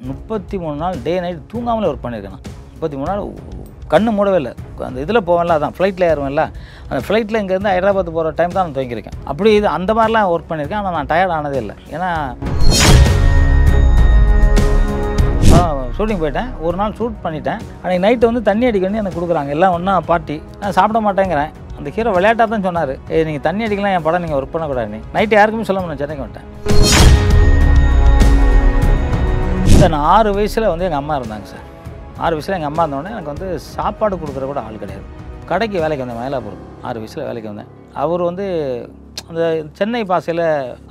33 நாள் day night தூங்காமலே work பண்ணியிருக்கேன் நான். 33 நாள் கண்ணு மூடவே இல்லை. அந்த இதில் போவேன்ல, அதான் ஃப்ளைட்டில் ஏறுவேன்ல, அந்த ஃப்ளைட்டில் இங்கேருந்து ஹைதராபாத் போகிற டைம் தான் நான் துவங்கியிருக்கேன். அப்படி இது அந்த மாதிரிலாம் ஒர்க் பண்ணியிருக்கேன். ஆனால் நான் டயர்ட் ஆனதே இல்லை. ஏன்னா ஷூட்டிங் போயிட்டேன், ஒரு நாள் ஷூட் பண்ணிட்டேன். அன்றைக்கி நைட்டு வந்து தண்ணி அடிக்கணும்னு எனக்கு கொடுக்குறாங்க, எல்லாம் ஒன்றா பார்ட்டி. நான் சாப்பிட மாட்டேங்கிறேன். அந்த ஹீரோ விளையாட்டாக தான் சொன்னார், நீங்கள் தண்ணி அடிக்கலாம், என் படம் நீங்கள் ஒர்க் பண்ணக்கூடாது. நைட்டு யாருக்குமே சொல்ல முடியும், சென்னைக்கு வந்துட்டேன். நான் 6 வயசில் வந்து எங்கள் அம்மா இருந்தாங்க சார். 6 வயசில் எங்கள் அம்மா இருந்தோடனே எனக்கு வந்து சாப்பாடு கொடுக்குற கூட ஆள் கிடையாது. கடைக்கு வேலைக்கு வந்தேன், மயிலாப்பூர். 6 வயசில் வேலைக்கு வந்தேன். அவர் வந்து அந்த சென்னை பாசையில்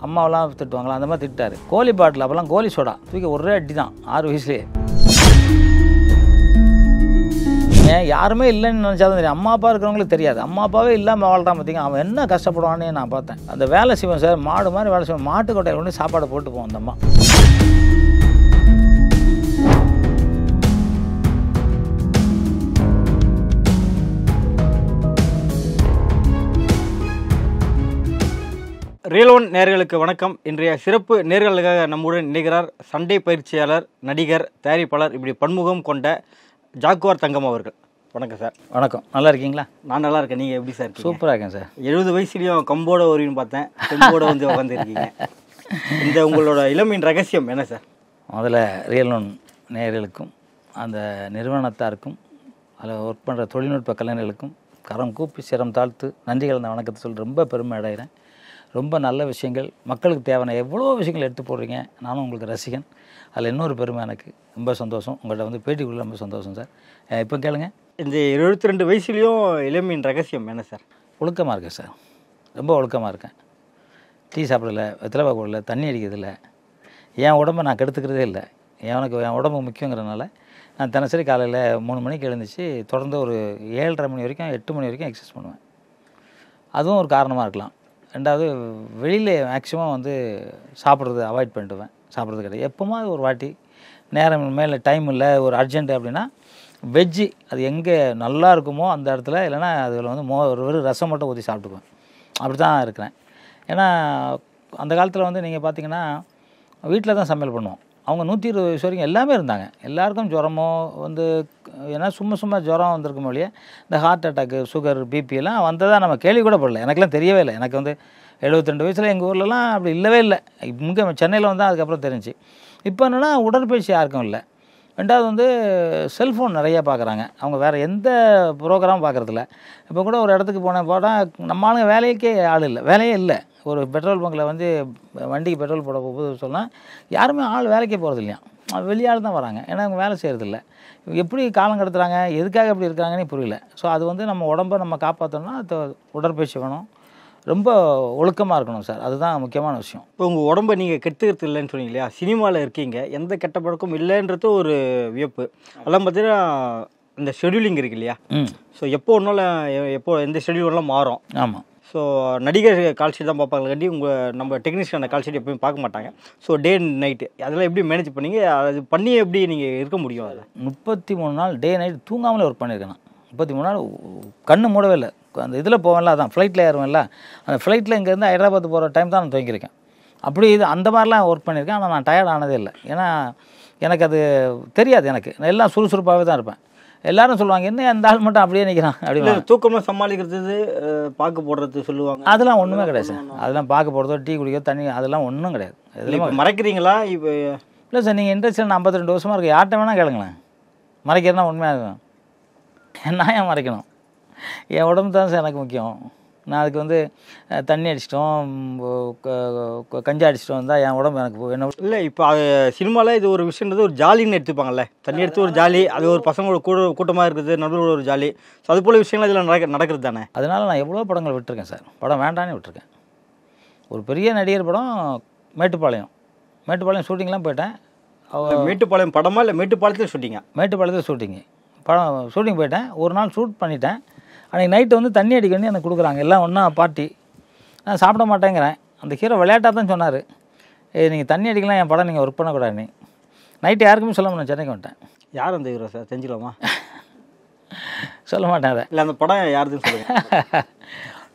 அம்மாவெல்லாம் திட்டுவாங்களா, அந்த மாதிரி திட்டார். கோலி பாட்டில் அப்போல்லாம் கோலி சோடா தூக்கி ஒரே அடி தான் 6 வயசுலேயே. ஏன் யாருமே இல்லைன்னு நினச்சாதான் தெரியும், அம்மா அப்பா இருக்கிறவங்களுக்கு தெரியாது. அம்மா அப்பாவே இல்லாமல் வாழ்றான் பார்த்தீங்க, அவன் என்ன கஷ்டப்படுவான்னு நான் பார்த்தேன். அந்த வேலை செய்வேன் சார், மாடு மாதிரி வேலை செய்வேன். மாட்டுக்கொட்டையில் கொண்டு சாப்பாடு போட்டு போவோம் அந்த அம்மா. ரியல் ஒன் நேயர்களுக்கு வணக்கம். இன்றைய சிறப்பு நேயர்களுக்காக நம்முடன் இணைகிறார் சண்டை பயிற்சியாளர், நடிகர், தயாரிப்பாளர், இப்படி பன்முகம் கொண்ட ஜாக்குவார் தங்கம் அவர்கள். வணக்கம் சார். வணக்கம், நல்லா இருக்கீங்களா? நான் நல்லா இருக்கேன். நீங்கள் எப்படி சார்? சூப்பராக இருக்கேன் சார். 70 வயசுலேயும் கம்போட வருவின்னு பார்த்தேன், கம்போட வந்து உட்காந்துருக்கீங்க. இந்த உங்களோட இளமையின் ரகசியம் என்ன சார்? முதல்ல ரியல் ஒன் நேயர்களுக்கும் அந்த நிறுவனத்தாருக்கும் அதில் ஒர்க் பண்ணுற தொழில்நுட்ப கலைஞர்களுக்கும் கரம் கூப்பி சிரம் தாழ்த்து நன்றிகள் அந்த வணக்கத்தை சொல்லி ரொம்ப பெருமை அடைகிறேன். ரொம்ப நல்ல விஷயங்கள், மக்களுக்கு தேவையான எவ்வளோ விஷயங்கள் எடுத்து போடுறீங்க. நானும் உங்களுக்கு ரசிகன். அதில் இன்னொரு பெருமை எனக்கு, ரொம்ப சந்தோஷம். உங்கள்கிட்ட வந்து பேட்டிக்குள்ள ரொம்ப சந்தோஷம் சார். இப்போ கேளுங்க. இந்த 72 வயசுலேயும் இளமையின் ரகசியம் என்ன சார்? ஒழுக்கமாக இருக்கேன் சார், ரொம்ப ஒழுக்கமாக இருக்கேன். டீ சாப்பிடல, வெத்தலை போடல, தண்ணி அடிக்கிறதில்ல, என் உடம்பை நான் கெடுத்துக்கிறதே இல்லை. எனக்கு என் உடம்பு முக்கியங்கிறனால நான் தினசரி காலையில் 3 மணிக்கு எழுந்துச்சு தொடர்ந்து ஒரு 7:30 மணி வரைக்கும் 8 மணி வரைக்கும் எக்ஸசைஸ் பண்ணுவேன். அதுவும் ஒரு காரணமாக இருக்கலாம். ரெண்டாவது, வெளியில் மேக்ஸிமம் வந்து சாப்பிட்றது அவாய்ட் பண்ணிடுவேன், சாப்பிட்றது கிடையாது. எப்போமா ஒரு வாட்டி நேரம் மேலே டைம் இல்லை, ஒரு அர்ஜென்ட்டு அப்படின்னா வெஜ்ஜு அது எங்கே நல்லா இருக்குமோ அந்த இடத்துல, இல்லைனா அதில் வந்து ஒரு ரசம் மட்டும் ஊற்றி சாப்பிட்டுக்குவேன். அப்படி தான் இருக்கிறேன். ஏன்னா அந்த காலத்தில் வந்து நீங்கள் பார்த்தீங்கன்னா வீட்டில் தான் சமையல் பண்ணுவோம். அவங்க 120 வயசு வரைக்கும் எல்லாமே இருந்தாங்க. எல்லாருக்கும் ஜுரமோ வந்து, ஏன்னா சும்மா ஜுரம் வந்திருக்கும் இல்லையா, இந்த ஹார்ட் அட்டாக்கு, சுகர், பிபி எல்லாம் வந்ததாக நம்ம கேள்வி கூட படல. எனக்கெல்லாம் தெரியவே இல்லை. எனக்கு வந்து 72 வயசில் எங்கள் ஊர்லலாம் அப்படி இல்லவே இல்லை. இங்கே சென்னையில் வந்தால் அதுக்கப்புறம் தெரிஞ்சு. இப்போ என்னென்னா உடற்பயிற்சி யாருக்கும் இல்லை. ரெண்டாவது வந்து செல்ஃபோன் நிறையா பார்க்குறாங்க. அவங்க வேறு எந்த ப்ரோக்ராமும் பார்க்குறதில்ல. இப்போ கூட ஒரு இடத்துக்கு போனால் நம்ம வேலைக்கே ஆள் இல்லை, வேலையே இல்லை. ஒரு பெட்ரோல் பங்கில் வந்து வண்டிக்கு பெட்ரோல் போட போகுது சொன்னால் யாருமே ஆள் வேலைக்கே போகிறது இல்லையா, வெளியாள் தான் வராங்க. ஏன்னா அவங்க வேலை செய்கிறதில்ல. எப்படி காலம் கடத்துகிறாங்க, எதுக்காக எப்படி இருக்காங்கன்னு புரியல. ஸோ அது வந்து நம்ம உடம்பை நம்ம காப்பாற்றணும்னா அது உடற்பயிற்சி வேணும், ரொம்ப ஒழுக்கமாக இருக்கணும் சார். அதுதான் முக்கியமான விஷயம். இப்போ உங்கள் உடம்பை நீங்கள் கெடுத்துக்கிறது இல்லைன்னு சொன்னீங்க இல்லையா, சினிமாவில் இருக்கீங்க, எந்த கெட்ட பழக்கம் இல்லைன்றது ஒரு வியப்பு. அதெல்லாம் பார்த்தீங்கன்னா இந்த ஷெடியூலிங் இருக்கு இல்லையா, ஸோ எப்போ ஒன்றாலும் எப்போ எந்த ஷெடியூல்லாம் மாறும். ஆமாம். ஸோ நடிகர் கால்ஷீட் தான் பார்ப்பாங்க கண்டி, நம்ம டெக்னீஷியன் கால்ஷீட் எப்பயும் பார்க்க மாட்டாங்க. ஸோ டே அண்ட் நைட்டு அதெல்லாம் எப்படி மேனேஜ் பண்ணீங்க? அது பண்ணி எப்படி நீங்கள் இருக்க முடியும்? அதில் 33 நாள் டே நைட் தூங்காமலே ஒர்க் பண்ணியிருக்கேன் நான். 33 நாள் கண்ணு மூடவே இல்லை. அந்த இதில் போவேன்ல, அதான் ஃப்ளைட்டில் ஏறுவேன்ல, அந்த ஃப்ளைட்டில் இங்கேருந்து ஹைதராபாத் போகிற டைம் தான் நான் துவங்கியிருக்கேன். அப்படி இது அந்த மாதிரிலாம் ஒர்க் பண்ணியிருக்கேன். ஆனால் நான் டயர்ட் ஆனதே இல்லை. ஏன்னா எனக்கு அது தெரியாது. எனக்கு நான் எல்லாம் சுறுசுறுப்பாகவே தான் இருப்பேன். எல்லாரும் சொல்லுவாங்க, என்ன அந்த ஆள் மட்டும் அப்படியே நிற்கிறான் அப்படின்னு. தூக்கமாக சமாளிக்கிறது, பாக்கு போடுறது சொல்லுவாங்க. அதெல்லாம் ஒன்றுமே கிடையாது சார். அதெல்லாம் பாக்கு போடுறதோ, டீ குடிக்கிறதோ, தண்ணி, அதெல்லாம் ஒன்றும் கிடையாது. எதுவும் மறைக்கிறீங்களா? இப்போ இல்லை சார், நீங்கள் இண்டஸ்ட்ரியில் 52 வருஷமாக இருக்குது, யார்கிட்ட வேணால் கேளுங்களேன். மறைக்கிறதுனா உண்மையாக இருக்கும். நான் ஏன் மறைக்கணும்? என் உடம்பு தான் சார் எனக்கு முக்கியம். நான் அதுக்கு வந்து தண்ணி அடிச்சிட்டோம், கஞ்சி அடிச்சிட்டோம் இருந்தால் என் உடம்பு எனக்கு என்ன இல்லை. இப்போ அது சினிமாவில் இது ஒரு விஷயன்றது ஒரு ஜாலின்னு எடுத்துப்பாங்கல்ல, தண்ணி எடுத்து ஒரு ஜாலி, அது ஒரு பசங்களோட கூட்டமாக இருக்குது, நடுவில் ஒரு ஜாலி. ஸோ அது போல் விஷயங்கள் இதில் நடக்கிறது தானே. அதனால் நான் எவ்வளோ படங்கள் விட்டுருக்கேன் சார். படம் வேண்டானே விட்டுருக்கேன். ஒரு பெரிய நடிகர் படம் மேட்டுப்பாளையம் ஷூட்டிங்லாம் போயிட்டேன். மேட்டுப்பாளையம் படமா இல்லை மேட்டுப்பாளையத்தில் ஷூட்டிங்கா? மேட்டுப்பாளையத்தில் ஷூட்டிங் போயிட்டேன். ஒரு நாள் ஷூட் பண்ணிட்டேன். அன்றைக்கி நைட்டு வந்து தண்ணி அடிக்கணும்னு எனக்கு கொடுக்குறாங்க, எல்லாம் ஒன்றா பார்ட்டி. நான் சாப்பிட மாட்டேங்கிறேன். அந்த ஹீரோ விளையாட்டாக தான் சொன்னார், நீங்கள் தண்ணி அடிக்கலாம், என் படம் நீங்கள் ஒர்க் பண்ணக்கூடாதுன்னு. நைட்டு யாருக்குமே சொல்ல முடியும், சென்னைக்கு வந்துட்டேன். யார் அந்த ஹீரோ சார், தெரிஞ்சுக்கலாமா? சொல்ல மாட்டேன். அதை இல்லை, அந்த படம் யாருதுன்னு சொல்லுங்கள்.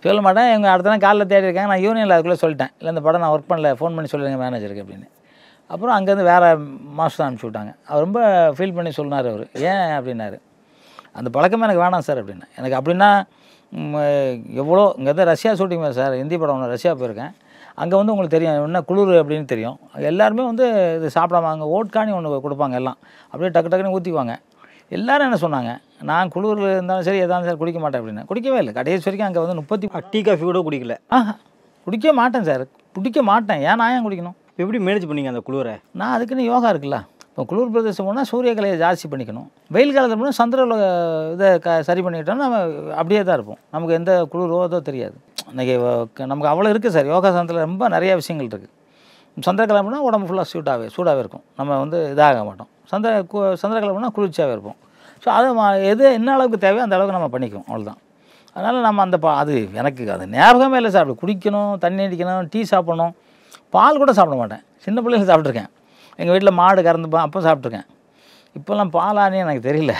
சொல்ல மாட்டேன். இவங்க அடுத்த நாள் காலையில் தேடி இருக்காங்க. நான் யூனியனில் அதுக்குள்ளே சொல்லிட்டேன், இல்லை இந்த படம் நான் ஒர்க் பண்ணல, ஃபோன் பண்ணி சொல்லுங்கள் மேனேஜருக்கு அப்படின்னு. அப்புறம் அங்கேருந்து வேறு மாஸ்டர் அனுப்பிச்சி விட்டாங்க. அவர் ரொம்ப ஃபீல் பண்ணி சொன்னார். அவர் ஏன் அப்படின்னாரு, அந்த பழக்கமே எனக்கு வேணாம் சார் அப்படின்னா. எனக்கு அப்படின்னா எவ்வளோ இங்கேருந்து ரஷ்யா ஷூட்டிங் சார், ஹிந்தி படம் ஒன்று ரஷ்யா போயிருக்கேன். அங்கே வந்து உங்களுக்கு தெரியும் என்ன குளிர் அப்படின்னு தெரியும். எல்லாருமே வந்து இது சாப்பிடாம அங்கே ஓட்கானி ஒன்று கொடுப்பாங்க, எல்லாம் அப்படியே டக்கு டக்குன்னு ஊற்றிக்குவாங்க. எல்லோரும் என்ன சொன்னாங்க, நான் குளிர் இருந்தாலும் சரி எதாவது சார் குடிக்க மாட்டேன் அப்படின்னா. குடிக்கவே இல்லை கடைசி வரைக்கும். அங்கே வந்து டீ காஃபி கூட குடிக்கல. குடிக்க மாட்டேன் சார், குடிக்க மாட்டேன். ஏன் நான் ஏன் குடிக்கணும்? எப்படி மேனேஜ் பண்ணீங்க அந்த குளிரை? நான் அதுக்குன்னு யோகா இருக்குல்ல. இப்போ குளிர் பிரதேசம் போனால் சூரியகலையை ஜாஸ்தி பண்ணிக்கணும். வெயில் காலத்தில் போனால் சந்திரல இதை சரி பண்ணிக்கிட்டோம்னா நம்ம அப்படியே தான் இருப்போம். நமக்கு எந்த குளிரோ அதோ தெரியாது. இன்றைக்கி நமக்கு அவ்வளோ இருக்குது சார். யோகா சந்திரத்தில் ரொம்ப நிறைய விஷயங்கள் இருக்குது. சந்திரகலை போனால் உடம்பு ஃபுல்லாக சூடாகவே இருக்கும். நம்ம வந்து இதாக மாட்டோம். சந்திரகலை போனால் குளிர்ச்சியாகவே இருப்போம். ஸோ அதை எது என்ன அளவுக்கு தேவையோ அந்த அளவுக்கு நம்ம பண்ணிக்குவோம், அவ்வளோதான். அதனால் நம்ம அந்த அது எனக்கு அது ஞாபகமே இல்லை சார். அப்படி குடிக்கணும், தண்ணி அடிக்கணும், டீ சாப்பிடணும். பால் கூட சாப்பிட மாட்டேன். சின்ன பிள்ளைங்க சாப்பிட்ருக்கேன். எங்கள் வீட்டில் மாடு கறந்துப்பேன், அப்போ சாப்பிட்ருக்கேன். இப்போல்லாம் பாலானே எனக்கு தெரியல,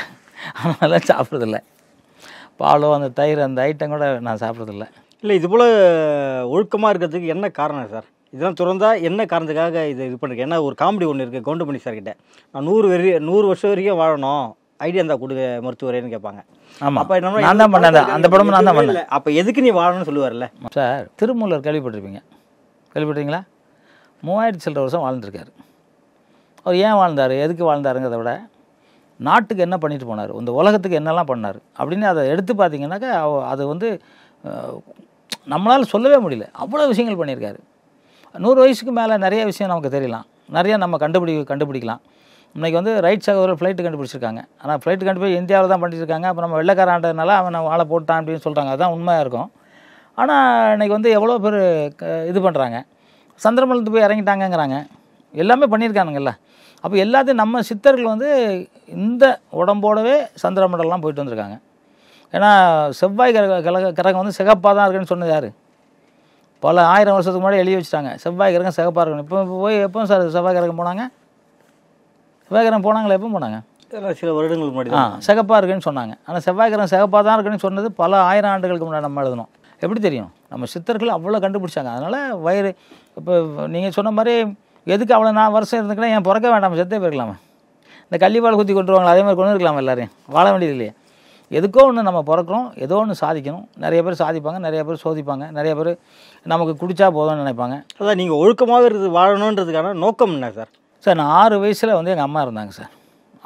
அதனால சாப்பிட்றதில்ல. பாலோ அந்த தயிர் அந்த ஐட்டம் கூட நான் சாப்பிட்றதில்ல. இல்லை, இது போல் ஒழுக்கமாக இருக்கிறதுக்கு என்ன காரணம் சார்? இதெல்லாம் திறந்தா என்ன காரணத்துக்காக இது பண்ணிருக்கேன்? ஏன்னா ஒரு காமெடி ஒன்று இருக்குது கவுண்டமணி சார்கிட்ட. நான் 100 வருஷம் வரைக்கும் வாழணும், ஐடியா இருந்தால் கொடுங்க மருத்துவரேன்னு கேட்பாங்க. ஆமாம், அப்போ என்ன நான் தான் பண்ணேன். அந்த படமும் நான் தான் பண்ணேன். அப்போ எதுக்கு நீ வாழணும்னு சொல்லுவார்ல சார். திருமூலர் கேள்விப்பட்டிருப்பீங்க, கேள்விப்பட்டீங்களா? 3000 சில்லற வருஷம் வாழ்ந்துருக்காரு. அவர் ஏன் வாழ்ந்தார், எதுக்கு வாழ்ந்தாருங்கிறத விட நாட்டுக்கு என்ன பண்ணிட்டு போனார், இந்த உலகத்துக்கு என்னெல்லாம் பண்ணார் அப்படின்னு அதை எடுத்து பார்த்தீங்கன்னாக்கா அது வந்து நம்மளால் சொல்லவே முடியல. அவ்வளோ விஷயங்கள் பண்ணியிருக்காரு. 100 வயசுக்கு மேலே நிறைய விஷயம் நமக்கு தெரியலாம், நிறையா நம்ம கண்டுபிடிக்கலாம். இன்றைக்கி வந்து ரைட் சகோதரர் ஃப்ளைட்டு கண்டுபிடிச்சிருக்காங்க. ஆனால் ஃப்ளைட்டு கண்டுபிடிச்சி இந்தியாவில் தான் பண்ணியிருக்காங்க. அப்போ நம்ம வெள்ளைக்காரன்றதுனால அவன் வாழை போட்டான் அப்படின்னு சொல்கிறாங்க. அதுதான் உண்மையாக இருக்கும். ஆனால் இன்றைக்கி வந்து எவ்வளோ பேர் இது பண்ணுறாங்க, சந்திரமண்டலத்துக்கு போய் இறங்கிட்டாங்கங்கிறாங்க. எல்லாமே பண்ணியிருக்கானுங்கல்ல. அப்போ எல்லாத்தையும் நம்ம சித்தர்கள் வந்து இந்த உடம்போடவே சந்திரமண்டலம்லாம் போயிட்டு வந்திருக்காங்க. ஏன்னா செவ்வாய் கிரகம் வந்து சிகப்பாக தான் இருக்குன்னு சொன்னது யார்? பல 1000 வருஷத்துக்கு முன்னாடி எழுதி வச்சுட்டாங்க, செவ்வாய் கிரகம் சிகப்பாக இருக்கணும். இப்போ போய் எப்போ சார் செவ்வாய் கிரகம் போனாங்க? செவ்வாய் கிரகம் போனாங்களா? எப்போ போனாங்க? சில வருடங்களுக்கு முன்னாடி சிகப்பாக இருக்குன்னு சொன்னாங்க. ஆனால் செவ்வாய் கிரகம் சிகப்பாக தான் இருக்குன்னு சொன்னது பல 1000 ஆண்டுகளுக்கு முன்னாடி நம்ம எழுதணும். எப்படி தெரியும்? நம்ம சித்தர்கள் அவ்வளோ கண்டுபிடிச்சாங்க. அதனால் வயிறு இப்போ நீங்கள் சொன்ன மாதிரி எதுக்கு அவ்வளோ நான் வருஷம் இருந்துக்கலாம், ஏன் பிறக்க வேண்டாம், செத்தே போயிருக்கலாமா? இந்த கள்ளிப்பால் குத்தி கொண்டுருவாங்களா, அதே மாதிரி கொண்டு இருக்கலாமா? எல்லாரையும் வாழ வேண்டியது இல்லையே. எதுக்கோ ஒன்று நம்ம பிறக்கிறோம், ஏதோ ஒன்று சாதிக்கணும். நிறைய பேர் சாதிப்பாங்க, நிறைய பேர் சோதிப்பாங்க, நிறைய பேர் நமக்கு குடித்தா போதும்னு நினைப்பாங்க. அதான் நீங்கள் ஒழுக்கமாக இருந்து வாழணுன்றதுக்கான நோக்கம் என்ன சார்? சார், நான் 6 வயசில் வந்து எங்கள் அம்மா இருந்தாங்க சார்.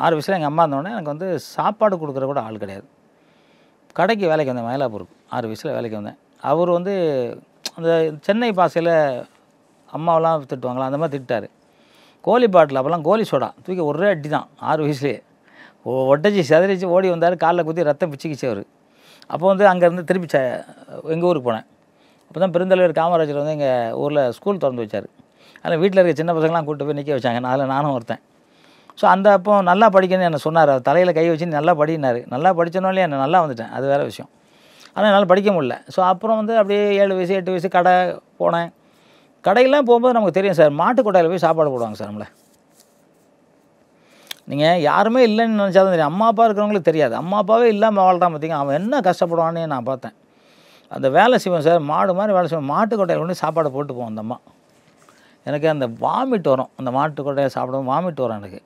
6 வயசில் எங்கள் அம்மா இருந்தோடனே எனக்கு வந்து சாப்பாடு கொடுக்குற கூட ஆள் கிடையாது. கடைக்கு வேலைக்கு வந்தேன், மயிலாப்பூருக்கு 6 வயசில் வேலைக்கு வந்தேன். அவர் வந்து அந்த சென்னை பாசையில் அம்மாவெல்லாம் திட்டுவாங்களா, அந்த மாதிரி திட்டார். கோழி பாட்டில் அப்போல்லாம் கோழி சோடா தூக்கி ஒரே அடி தான் 6 வயசுலேயே ஒட்டச்சி செதறிச்சு ஓடி வந்தார். காலில் குத்தி ரத்தம் பிச்சுக்கிச்சு அவர். அப்போ வந்து அங்கேருந்து திருப்பி எங்கள் ஊருக்கு போனேன். அப்போ தான் பெருந்தலைவர் காமராஜர் வந்து எங்கள் ஊரில் ஸ்கூல் திறந்து வச்சார். அதில் வீட்டில் இருக்க சின்ன பசங்களாம் கூப்பிட்டு போய் நிற்க வச்சாங்க. அதில் நானும் ஒருத்தன். ஸோ அந்த அப்போ நல்லா படிக்கணும்னு என்ன சொன்னார். தலையில் கை வச்சு நல்லா படினார். நல்லா படித்தனாலே என்ன நல்லா வந்துட்டேன், அது வேறு விஷயம். ஆனால் என்னால் படிக்க முடியல. ஸோ அப்புறம் வந்து அப்படியே 7 வயசு 8 வயசு கடை போனேன். கடையெல்லாம் போகும்போது நமக்கு தெரியும் சார், மாட்டுக்கொட்டையில் போய் சாப்பாடு போடுவாங்க சார் நம்மளை. நீங்கள் யாருமே இல்லைன்னு நினச்சா தான் தெரியும். அம்மா அப்பா இருக்கிறவங்களுக்கு தெரியாது. அம்மா அப்பாவே இல்லாமல் வாழ்றான் பார்த்தீங்க, அவன் என்ன கஷ்டப்படுவான்னு நான் பார்த்தேன். அந்த வேலை செய்வோம் சார், மாடு மாதிரி வேலை செய்வோம். மாட்டுக்கொட்டையில் கொண்டு சாப்பாடு போட்டு போவோம் அந்த அம்மா. எனக்கு அந்த வாமிட் வரும், அந்த மாட்டுக்கொட்டையை சாப்பிடுவோம் வாமிட் வரும் எனக்கு.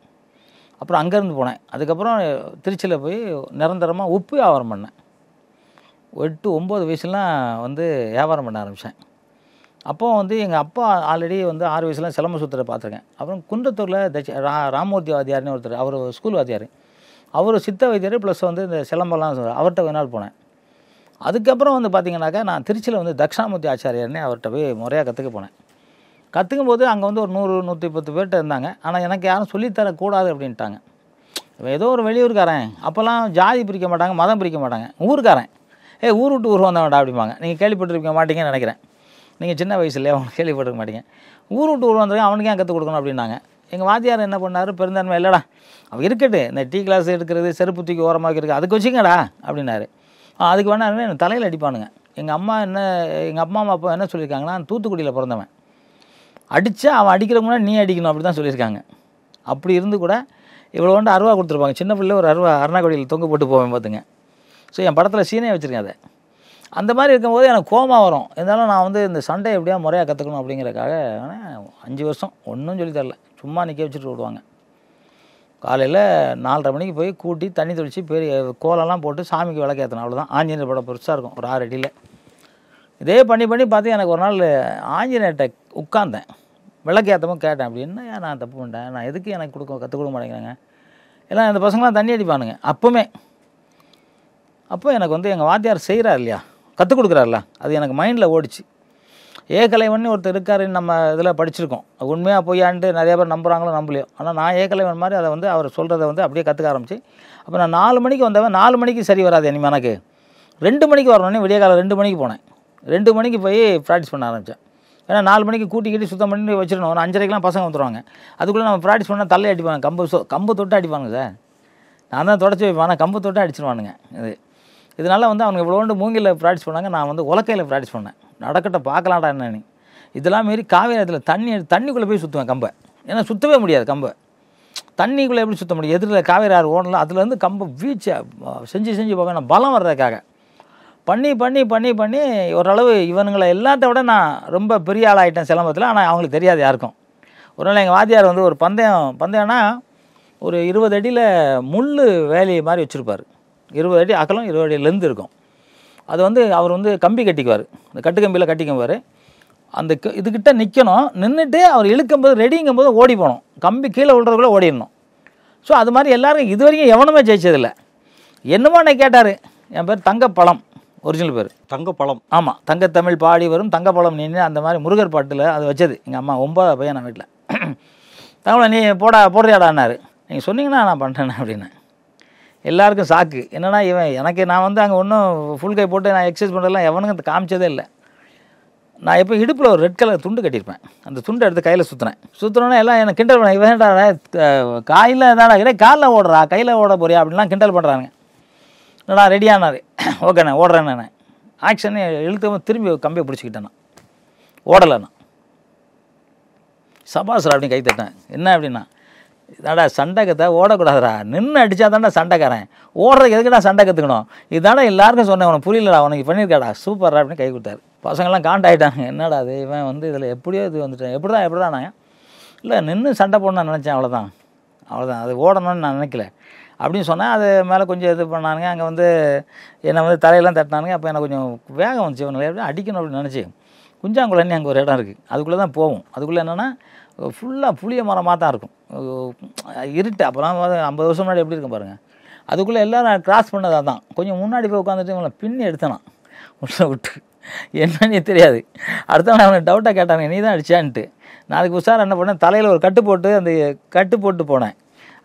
அப்புறம் அங்கேருந்து போனேன். அதுக்கப்புறம் திருச்சியில் போய் நிரந்தரமாக உப்பு வியாபாரம் பண்ணேன். 8-9 வயசுலாம் வந்து வியாபாரம் பண்ண ஆரம்பித்தேன். அப்போது வந்து எங்கள் அப்பா ஆல்ரெடி வந்து 6 வயசுலாம் சிலம்பு சுற்றுற பார்த்துருக்கேன். அப்புறம் குன்றத்தூரில் ராமூர்த்தி வாத்தியார்னு ஒருத்தர், அவர் ஸ்கூல் வாத்தியார். அவர் சித்த வைத்தியார் ப்ளஸ் வந்து இந்த சிலம்பெல்லாம் அவர்கிட்ட ஒரு நாள் போனேன். அதுக்கப்புறம் வந்து பார்த்திங்கனாக்கா நான் திருச்சியில் வந்து தட்சிணாமூர்த்தி ஆச்சாரியார்னே அவர்கிட்ட போய் முறையாக கற்றுக்க போனேன். கற்றுக்கும் போது அங்கே வந்து ஒரு 100-110 பேர்கிட்ட இருந்தாங்க. ஆனால் எனக்கு யாரும் சொல்லித்தரக்கூடாது அப்படின்ட்டாங்க. ஏதோ ஒரு வெளியூர்காரன், அப்போல்லாம் ஜாதி பிரிக்க மாட்டாங்க, மதம் பிரிக்க மாட்டாங்க, ஊருக்காரன். ஊர் விட்டு ஊர் வந்தவன்டா அப்படிம்பாங்க. நீங்கள் கேள்விப்பட்டிருக்க மாட்டீங்கன்னு நினைக்கிறேன். நீங்கள் சின்ன வயசுலேயே அவங்க கேள்விப்பட்டிருக்க மாட்டீங்க. ஊர் விட்டு ஊர் வந்தவங்க அவனுக்கு ஏன் கற்றுக் கொடுக்கணும் அப்படின்னாங்க. எங்கள் வாத்தியார் என்ன பண்ணார், பெருந்தன்மை இல்லைடா அவன் இருக்கட்டு, இந்த டீ கிளாஸ் எடுக்கிறது செருப்பு தூக்கி ஓரமாக இருக்குது அதுக்கு வச்சுங்கடா அப்படின்னாரு. அதுக்கு வேணா எனக்கு தலையில் அடிப்பானுங்க. எங்கள் அம்மா அப்பா என்ன சொல்லியிருக்காங்கன்னா, தூத்துக்குடியில் பிறந்தவன், அடித்தா அவன் அடிக்கிற முன்னாடி நீ அடிக்கணும் அப்படி தான் சொல்லியிருக்காங்க. அப்படி இருந்து கூட இவ்வளோ வந்து அருவா கொடுத்துருப்பாங்க. சின்ன பிள்ளை ஒரு அருவா அருணாக்குடியில் தொங்க போட்டு போவேன் பார்த்துங்க. ஸோ என் படத்தில் சீனே வச்சுருக்கேன் அதை. அந்த மாதிரி இருக்கும்போது எனக்கு கோபம் வரும். இருந்தாலும் நான் வந்து இந்த சண்டை எப்படியா முறையாக கற்றுக்கணும் அப்படிங்கிறக்காக 5 வருஷம் ஒன்றும் சொல்லி தரல, சும்மா நிற்க வச்சுட்டு விடுவாங்க. காலையில் 4:30 மணிக்கு போய் கூட்டி தண்ணி தெளித்து பெரிய கோலம்லாம் போட்டு சாமிக்கு விளக்கேற்றணும், அவ்வளோதான். ஆஞ்சநேயர் படம் பெருசாக இருக்கும், ஒரு 6 அடியில். இதே பண்ணி பார்த்து எனக்கு ஒரு நாள் ஆஞ்சநேயர்கிட்ட உட்கார்ந்தேன், விளக்கேற்றமும் கேட்டேன், அப்படி என்ன நான் தப்பு பண்ணிட்டேன், நான் எதுக்கு எனக்கு கற்றுக் கொடுக்க மாட்டேங்கிறாங்க, எல்லாம் இந்த பசங்களாம் தண்ணி அடிப்பானுங்க அப்போவுமே. அப்போ எனக்கு வந்து எங்கள் வாத்தியார் செய்கிறார் இல்லையா, கற்றுக் கொடுக்குறாருல, அது எனக்கு மைண்டில் ஓடிச்சு. ஏகலைவன் ஒருத்தர் இருக்காரு, நம்ம இதில் படிச்சிருக்கோம். உண்மையாக பொய்யான்ட்டு நிறைய பேர் நம்புகிறாங்களோ நம்பலையோ, ஆனால் நான் ஏகலைவன் மாதிரி அதை வந்து அவர் சொல்கிறத வந்து அப்படியே கற்றுக்க ஆரம்பிச்சு. அப்போ நான் 4 மணிக்கு வந்தவன் 4 மணிக்கு சரி வராது இனிமேல் எனக்கு 2 மணிக்கு வரணுன்னே விடிய காலம் 2 மணிக்கு போனேன். 2 மணிக்கு போய் ப்ராக்டிஸ் பண்ண ஆரம்பித்தேன். ஏன்னா 4 மணிக்கு கூட்டிக்கிட்டு சுத்தம் பண்ணி வச்சிடணும். ஒரு 5:30க்கெலாம் பசங்க வந்துடுவாங்க. அதுக்குள்ளே நம்ம ப்ராக்டிஸ் பண்ணால் தள்ளி அடிப்பாங்க, கம்பு தொட்டு அடிப்பாங்க சார். நான் தான் தொடச்சி வைப்பேன், ஆனால் கம்பு தொட்டு அடிச்சிடுவானுங்க. இதனால் வந்து அவங்க இவ்வளோண்டு மூங்கில் ப்ராக்டிஸ் பண்ணாங்க, நான் வந்து உலக்கையில் ப்ராக்டிஸ் பண்ணேன். நடக்கட்ட பார்க்கலாம்டா என்னன்னு. இதெல்லாம் மாரி காவேரத்தில் தண்ணிக்குள்ளே போய் சுற்றுவேன் கம்பை. ஏன்னா சுற்றவே முடியாது கம்பை, தண்ணிக்குள்ளே எப்படி சுற்ற முடியும், எதிரில் காவேரி ஆறு ஓடலாம், அதுலேருந்து கம்பை வீச்சை செஞ்சு பார்க்க நான் பலம் வர்றதுக்காக பண்ணி ஓரளவு இவனுங்களை எல்லாத்த விட நான் ரொம்ப பெரிய ஆளாகிட்டேன் சிலம்பத்தில். ஆனால் அவங்களுக்கு தெரியாது யாருக்கும். ஒரு நாள் எங்கள் வாத்தியார் வந்து ஒரு பந்தயம்னா ஒரு 20 அடியில் முள் வேலி மாதிரி வச்சுருப்பார். 20 அடி அகலம், 20 அடி லென்த் இருக்கும். அது வந்து அவர் வந்து கம்பி கட்டிக்குவார், இந்த கட்டு கம்பியில் கட்டிக்குவார். அந்த இதுக்கிட்ட நிற்கணும், நின்றுட்டு அவர் இழுக்கும்போது ரெடிங்கும்போது ஓடி போகணும், கம்பி கீழே விழுறதுக்குள்ளே ஓடிடணும். ஸோ அது மாதிரி எல்லாரும் இது வரைக்கும் எவனுமே ஜெயிச்சதில்லை. என்னமோ என்னை கேட்டார், என் பேர் தங்கப்பழம், ஒரிஜினல் பேர் தங்கப்பழம். ஆமாம், தங்கத்தமிழ் பாடி வரும் தங்கப்பழம் நின்று, அந்த மாதிரி முருகர் பாட்டில் அது வச்சது எங்கள் அம்மா. 9 பையன் நான் வீட்டில். தங்கப்பழம் நீ போடுறியாடான்னாரு. நீங்கள் சொன்னீங்கன்னா நான் பண்ணுறேன் அப்படின்னு. எல்லாருக்கும் சாக்கு, என்னென்னா இவன் நான் வந்து அங்கே ஒன்றும் ஃபுல் கை போட்டு நான் எக்ஸசைஸ் பண்ணுறதுலாம் எவனுங்க காமிச்சதே இல்லை. நான் எப்போ இடுப்பில் ஒரு ரெட் கலர் துண்டு கட்டியிருப்பேன், அந்த துண்டை எடுத்து கையில் சுற்றுனோன்னே எல்லாம் என்னை கிண்டல் பண்ண, இவன்டா காயில் தானே கிடையாது, காலில் ஓடுறா கையில் ஓட போறியா அப்படின்லாம் கிண்டல் பண்ணுறாங்க. நான் ரெடியானார், ஓகேண்ணே ஓடுறேன்னு ஆக்ஷன் இழுத்து திரும்பி கம்பியை பிடிச்சிக்கிட்டேன். நான் ஓடலைண்ணா, சபாஸ்ரா அப்படின்னு கை தட்டேன். என்ன அப்படின்னா, இதாடா சண்டை கற்ற ஓடக்கூடாதுடா, நின்று அடித்தா தாண்டா சண்டைக்காரன், ஓடுறதுக்கு எதுக்குடா சண்டை கற்றுக்கணும், இதுதானே எல்லாருக்கும் சொன்னேன், உனக்கு புரியலடா, உனக்கு பண்ணியிருக்காடா, சூப்பர்ரா அப்படின்னு கை கொடுத்தாரு. பசங்கள்லாம் காண்டாயிட்டாங்க, என்னடா அது இவன் வந்து இதில் எப்படியோ இது வந்துட்டேன், எப்படிடா நான் இல்லை நின்று சண்டை போடணும்னு நினச்சேன், அவ்வளோதான் அது ஓடணும்னு நான் நினைக்கல அப்படின்னு சொன்னேன். அது மேலே கொஞ்சம் இது பண்ணானுங்க, அங்கே வந்து என்னை வந்து தலையெல்லாம் தட்டினானுங்க. அப்போ எனக்கு கொஞ்சம் வேகம் வந்துச்சு, இவனை எப்படி அடிக்கணும் அப்படின்னு நினச்சி குஞ்சாங்குளன்னு அங்கே ஒரு இடம் இருக்குது, அதுக்குள்ளே தான் போகும். அதுக்குள்ளே என்னென்னா ஃபுல்லாக புளிய மரமாக தான் இருக்கும், இருட்டு. அப்போலாம் 50 வருஷம் முன்னாடி எப்படி இருக்கும் பாருங்கள். அதுக்குள்ளே எல்லோரும் கிராஸ் பண்ணதாக தான். கொஞ்சம் முன்னாடி போய் உட்காந்துட்டு இவனை பின்னி எடுத்தனான் உள்ள விட்டு, என்னன்னே தெரியாது. அடுத்த நாள் அவனை டவுட்டாக கேட்டாங்க, நீ தான் அடிச்சான்ட்டு. நான் அதுக்கு உஷார் என்ன பண்ணேன், தலையில் ஒரு கட்டு போட்டு போனேன்.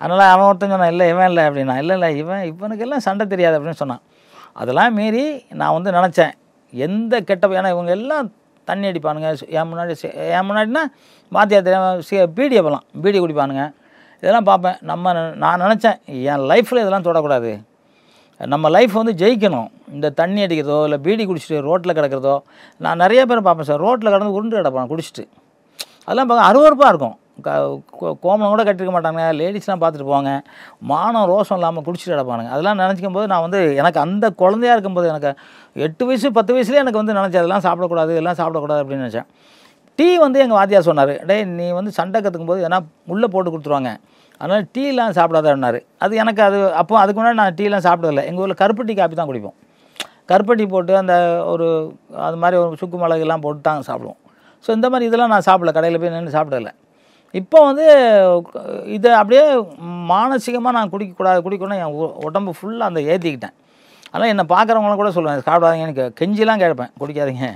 அதனால் அவன் ஒருத்தன் சொன்னான், இல்லை இவன் இல்லை அப்படின்னா, இல்லை இவனுக்கெல்லாம் சண்டை தெரியாது அப்படின்னு சொன்னான். அதெல்லாம் மீறி நான் வந்து நினச்சேன் எந்த கெட்ட, ஏன்னா இவங்க எல்லாம் தண்ணி அடிப்பானுங்க என் முன்னாடினா வாத்தியார் தெரியாமல் பீடி அப்போலாம் பீடி குடிப்பானுங்க, இதெல்லாம் பார்ப்பேன். நான் நினச்சேன் என் லைஃப்பில் இதெல்லாம் தொடக்கூடாது, நம்ம லைஃப் வந்து ஜெயிக்கணும். இந்த தண்ணி அடிக்கிறதோ இல்லை பீடி குடிச்சிட்டு ரோட்டில் கிடக்கிறதோ, நான் நிறைய பேர் பார்ப்பேன் சார், ரோட்டில் கிடந்து உருண்டு கிடப்பான் குடிச்சிட்டு. அதெல்லாம் பார்க்க அருவருப்பாக இருக்கும். கோமனம் கூட கட்டிருக்க மாட்டாங்க, லேடிஸ்லாம் பார்த்துட்டு போவாங்க, மானம் ரோசம் இல்லாமல் குடிச்சிட்டு கிடப்பானுங்க. அதெல்லாம் நினச்சிக்கும் போது நான் வந்து எனக்கு அந்த குழந்தையாக இருக்கும்போது, எனக்கு 8 வயசு 10 வயசுலேயே எனக்கு வந்து நினச்சேன் அதெல்லாம் சாப்பிடக்கூடாது அப்படின்னு நினச்சேன். டீ வந்து எங்கள் வாத்தியார் சொன்னார், டே நீ வந்து சண்டை கற்றுக்கும் போது ஏன்னா உள்ளே போட்டு கொடுத்துருவாங்க, அதனால் டீலாம் சாப்பிடாதாரு. அது எனக்கு அப்போ அதுக்கு முன்னாடி நான் டீலாம் சாப்பிட்டதில்லை. எங்கள் ஊரில் கருப்பட்டி காப்பி தான் குடிப்போம், கருப்பட்டி போட்டு அந்த அது மாதிரி ஒரு சுக்கு மிளகுலாம் போட்டு தான் சாப்பிடுவோம். ஸோ இந்த மாதிரி இதெல்லாம் நான் சாப்பிடல, கடையில் போய் நின்று சாப்பிடல. இப்போ வந்து இதை அப்படியே மானசீகமாக நான் குடிக்கணும் என் உடம்பு ஃபுல்லாக அந்த ஏற்றிக்கிட்டேன். அதனால் என்னை பார்க்குறவங்களாம் கூட சொல்லுவேன் சாப்பிடாதீங்கன்னு, கெஞ்சிலாம் கேட்பேன், குடிக்காதீங்க.